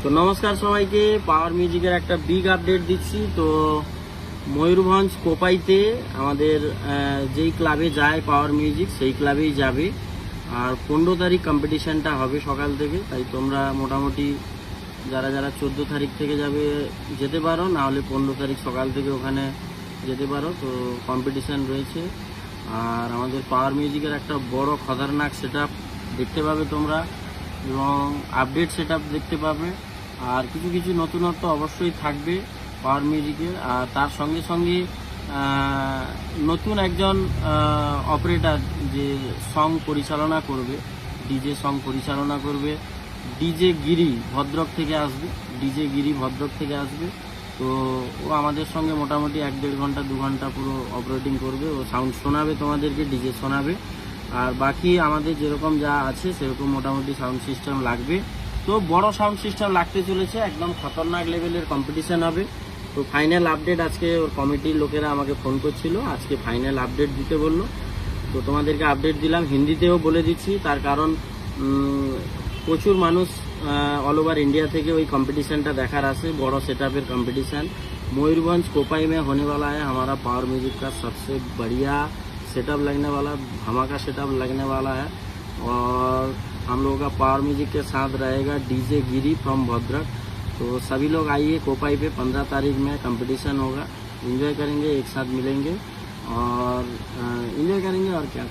তো নমস্কার সবাইকে, পাওয়ার মিউজিকের একটা বিগ আপডেট দিচ্ছি। তো ময়ূরভঞ্জ কোপাইতে আমাদের যেই ক্লাবে যায় পাওয়ার মিউজিক সেই ক্লাবেই যাবে। আর 15 তারিখ কম্পিটিশানটা হবে সকাল থেকে। তাই তোমরা মোটামুটি যারা যারা 14 তারিখ থেকে যাবে যেতে পারো, না হলে 15 তারিখ সকাল থেকে ওখানে যেতে পারো। তো কম্পিটিশান রয়েছে। আর আমাদের পাওয়ার মিউজিকের একটা বড় খতরনাক সেট দেখতে পাবে তোমরা, এবং আপডেট সেট দেখতে পাবে। আর কিছু কিছু নতুনত্ব অবশ্যই থাকবে পাওয়ার মিউজিকের। আর তার সঙ্গে সঙ্গে নতুন একজন অপারেটর যে সং পরিচালনা করবে, ডিজে সং পরিচালনা করবে, ডিজে গিরি ভদ্রক থেকে আসবে। তো ও আমাদের সঙ্গে মোটামুটি 1-1.5 ঘন্টা 2 ঘন্টা পুরো অপারেটিং করবে। ও সাউন্ড শোনাবে তোমাদেরকে, ডিজে শোনাবে। আর বাকি আমাদের যেরকম যা আছে সেরকম মোটামুটি সাউন্ড সিস্টেম লাগবে। তো বড় সাউন্ড সিস্টেম লাগতে চলেছে, একদম খতরনাক লেভেলের কম্পিটিশান হবে। তো ফাইনাল আপডেট আজকে ওর কমিটির লোকেরা আমাকে ফোন করছিল, আজকে ফাইনাল আপডেট দিতে বললো। তো তোমাদেরকে আপডেট দিলাম, হিন্দিতেও বলে দিচ্ছি। তার কারণ প্রচুর মানুষ অল ওভার इंडिया থেকে ওই কম্পিটিশানটা দেখার আসে। বড় সেटअप कॉम्पिटिशन मयूरभंज कोपाई में होने वाला है। हमारा पावर म्यूजिक का सबसे बढ़िया सेटअप लगने वाला, धमाका सेटअप लगने वाला है। और हम लोगों का पावर म्यूजिक के साथ रहेगा डीजे गिरी फ्रॉम भद्रक। तो सभी लोग आइए कोपाई पे, 15 तारीख में कंपटीशन होगा। एंजॉय करेंगे, एक साथ मिलेंगे और एंजॉय करेंगे और क्या।